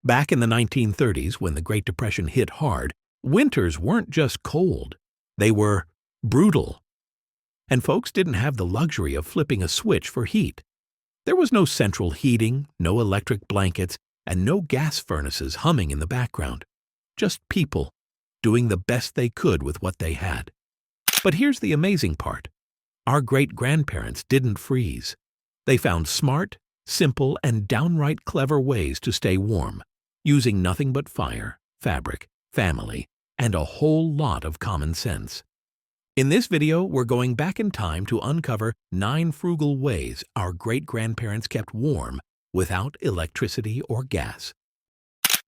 Back in the 1930s, when the Great Depression hit hard, winters weren't just cold, they were brutal. And folks didn't have the luxury of flipping a switch for heat. There was no central heating, no electric blankets, and no gas furnaces humming in the background. Just people doing the best they could with what they had. But here's the amazing part. Our great-grandparents didn't freeze. They found smart, simple, and downright clever ways to stay warm, using nothing but fire, fabric, family, and a whole lot of common sense. In this video, we're going back in time to uncover 9 frugal ways our great-grandparents kept warm without electricity or gas.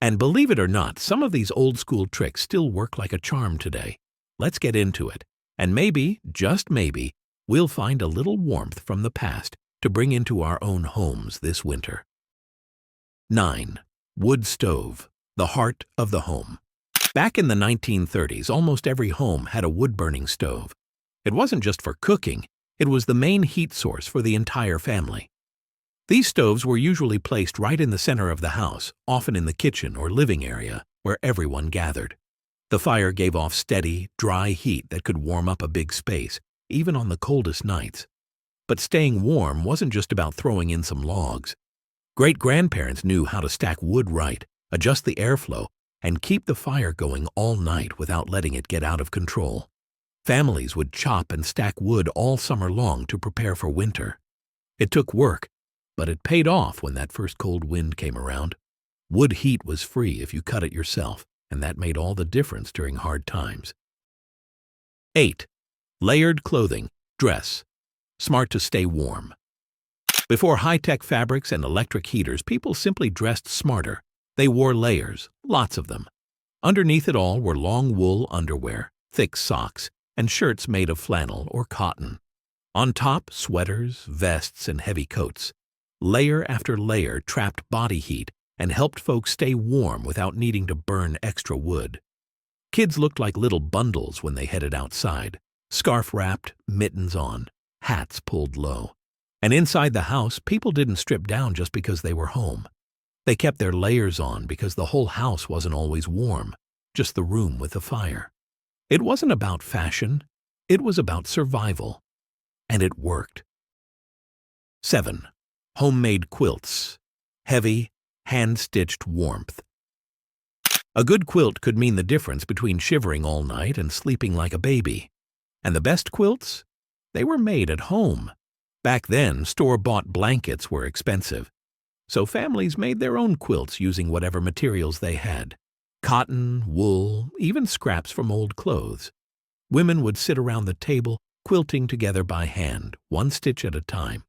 And believe it or not, some of these old-school tricks still work like a charm today. Let's get into it, and maybe, just maybe, we'll find a little warmth from the past to bring into our own homes this winter. 9. Wood stove, the heart of the home. Back in the 1930s, almost every home had a wood-burning stove. It wasn't just for cooking, it was the main heat source for the entire family. These stoves were usually placed right in the center of the house, often in the kitchen or living area, where everyone gathered. The fire gave off steady, dry heat that could warm up a big space, even on the coldest nights. But staying warm wasn't just about throwing in some logs. Great-grandparents knew how to stack wood right, adjust the airflow, and keep the fire going all night without letting it get out of control. Families would chop and stack wood all summer long to prepare for winter. It took work, but it paid off when that first cold wind came around. Wood heat was free if you cut it yourself, and that made all the difference during hard times. 8. Layered clothing, dress. Smart to stay warm. Before high-tech fabrics and electric heaters, people simply dressed smarter. They wore layers, lots of them. Underneath it all were long wool underwear, thick socks, and shirts made of flannel or cotton. On top, sweaters, vests, and heavy coats. Layer after layer trapped body heat and helped folks stay warm without needing to burn extra wood. Kids looked like little bundles when they headed outside, scarf wrapped, mittens on, hats pulled low. And inside the house, people didn't strip down just because they were home. They kept their layers on because the whole house wasn't always warm, just the room with the fire. It wasn't about fashion, it was about survival. And it worked. 7. Homemade quilts. Heavy, hand-stitched warmth. A good quilt could mean the difference between shivering all night and sleeping like a baby. And the best quilts? They were made at home. Back then, store-bought blankets were expensive. So families made their own quilts using whatever materials they had. Cotton, wool, even scraps from old clothes. Women would sit around the table, quilting together by hand, one stitch at a time.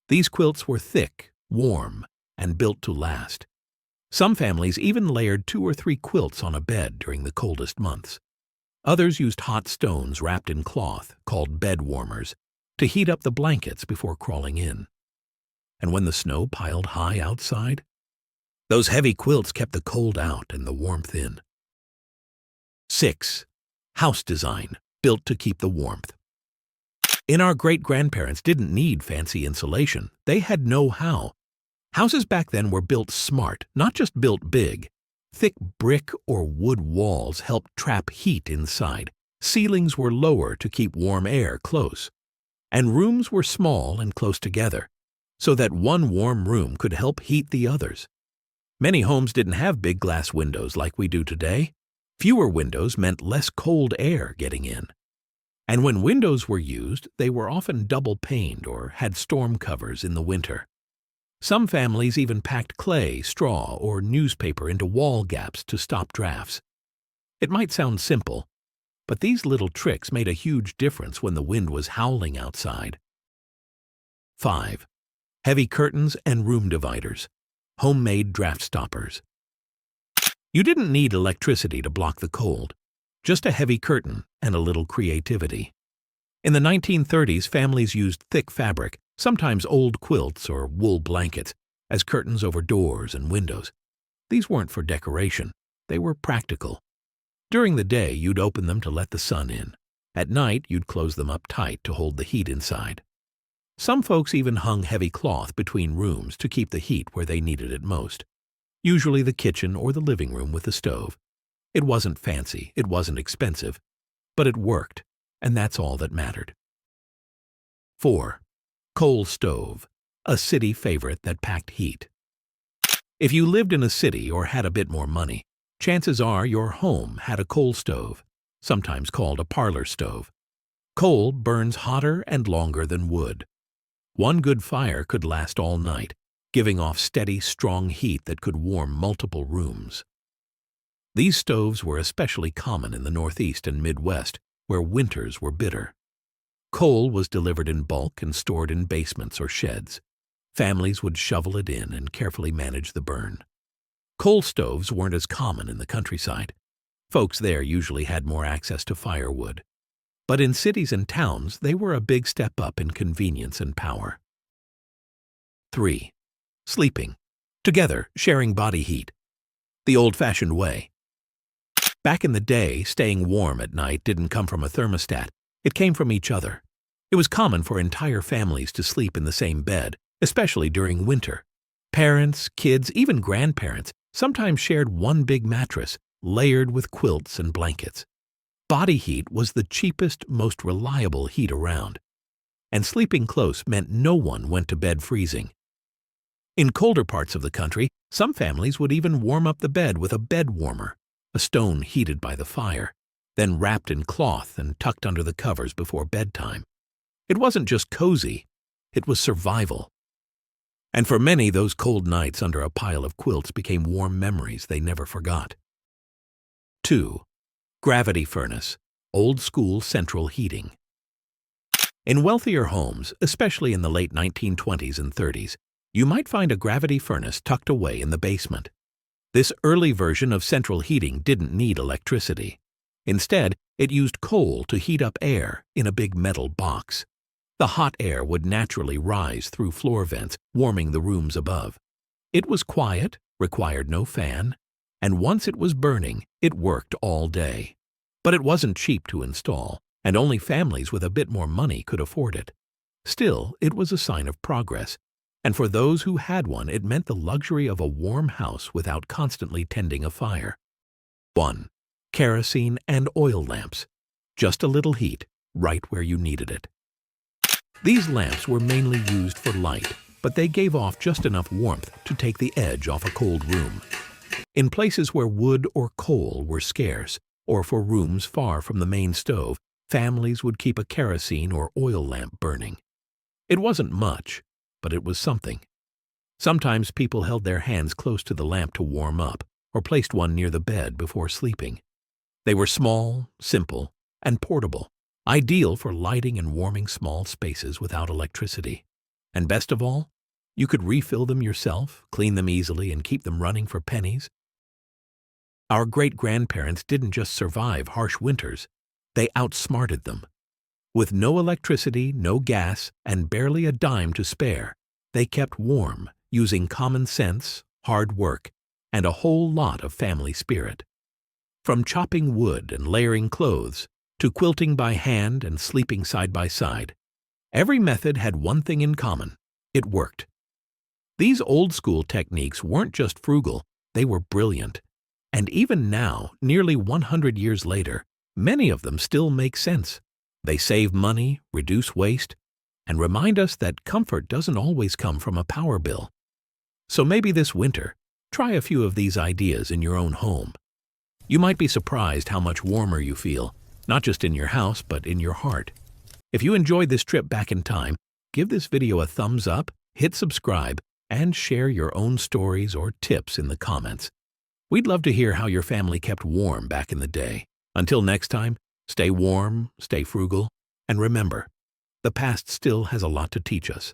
These quilts were thick, warm, and built to last. Some families even layered 2 or 3 quilts on a bed during the coldest months. Others used hot stones wrapped in cloth, called bed warmers, to heat up the blankets before crawling in. And when the snow piled high outside, those heavy quilts kept the cold out and the warmth in. 6. House design, built to keep the warmth. Our great-grandparents didn't need fancy insulation. They had know-how. Houses back then were built smart, not just built big. Thick brick or wood walls helped trap heat inside. Ceilings were lower to keep warm air close. And rooms were small and close together, so that one warm room could help heat the others. Many homes didn't have big glass windows like we do today. Fewer windows meant less cold air getting in. And when windows were used, they were often double-paned or had storm covers in the winter. Some families even packed clay, straw, or newspaper into wall gaps to stop drafts. It might sound simple, but these little tricks made a huge difference when the wind was howling outside. 5. Heavy curtains and room dividers. Homemade draft stoppers. You didn't need electricity to block the cold, just a heavy curtain and a little creativity. In the 1930s, families used thick fabric, sometimes old quilts or wool blankets, as curtains over doors and windows. These weren't for decoration, they were practical. During the day, you'd open them to let the sun in. At night, you'd close them up tight to hold the heat inside. Some folks even hung heavy cloth between rooms to keep the heat where they needed it most. usually the kitchen or the living room with the stove. It wasn't fancy, it wasn't expensive, but it worked, and that's all that mattered. 4. Coal stove, a city favorite that packed heat. If you lived in a city or had a bit more money, chances are your home had a coal stove, sometimes called a parlor stove. Coal burns hotter and longer than wood. One good fire could last all night, giving off steady, strong heat that could warm multiple rooms. These stoves were especially common in the Northeast and Midwest, where winters were bitter. Coal was delivered in bulk and stored in basements or sheds. Families would shovel it in and carefully manage the burn. Coal stoves weren't as common in the countryside. Folks there usually had more access to firewood. But in cities and towns, they were a big step up in convenience and power. 3. Sleeping. Together, sharing body heat. The old-fashioned way. Back in the day, staying warm at night didn't come from a thermostat. It came from each other. It was common for entire families to sleep in the same bed, especially during winter. Parents, kids, even grandparents sometimes shared one big mattress, layered with quilts and blankets. Body heat was the cheapest, most reliable heat around. And sleeping close meant no one went to bed freezing. In colder parts of the country, some families would even warm up the bed with a bed warmer, a stone heated by the fire, then wrapped in cloth and tucked under the covers before bedtime. It wasn't just cozy, it was survival. And for many, those cold nights under a pile of quilts became warm memories they never forgot. 2. Gravity furnace, old-school central heating. In wealthier homes, especially in the late 1920s and 30s, you might find a gravity furnace tucked away in the basement. This early version of central heating didn't need electricity. Instead, it used coal to heat up air in a big metal box. The hot air would naturally rise through floor vents, warming the rooms above. It was quiet, required no fan, and once it was burning, it worked all day. But it wasn't cheap to install, and only families with a bit more money could afford it. Still, it was a sign of progress, and for those who had one, it meant the luxury of a warm house without constantly tending a fire. 1. Kerosene and oil lamps. Just a little heat, right where you needed it. These lamps were mainly used for light, but they gave off just enough warmth to take the edge off a cold room. In places where wood or coal were scarce, or for rooms far from the main stove, families would keep a kerosene or oil lamp burning. It wasn't much, but it was something. Sometimes people held their hands close to the lamp to warm up, or placed one near the bed before sleeping. They were small, simple, and portable, ideal for lighting and warming small spaces without electricity. And best of all, you could refill them yourself, clean them easily, and keep them running for pennies. Our great-grandparents didn't just survive harsh winters, they outsmarted them. With no electricity, no gas, and barely a dime to spare, they kept warm, using common sense, hard work, and a whole lot of family spirit. From chopping wood and layering clothes, to quilting by hand and sleeping side by side, every method had one thing in common: it worked. These old-school techniques weren't just frugal, they were brilliant. And even now, nearly 100 years later, many of them still make sense. They save money, reduce waste, and remind us that comfort doesn't always come from a power bill. So maybe this winter, try a few of these ideas in your own home. You might be surprised how much warmer you feel, not just in your house, but in your heart. If you enjoyed this trip back in time, give this video a thumbs up, hit subscribe, and share your own stories or tips in the comments. We'd love to hear how your family kept warm back in the day. Until next time, stay warm, stay frugal, and remember, the past still has a lot to teach us.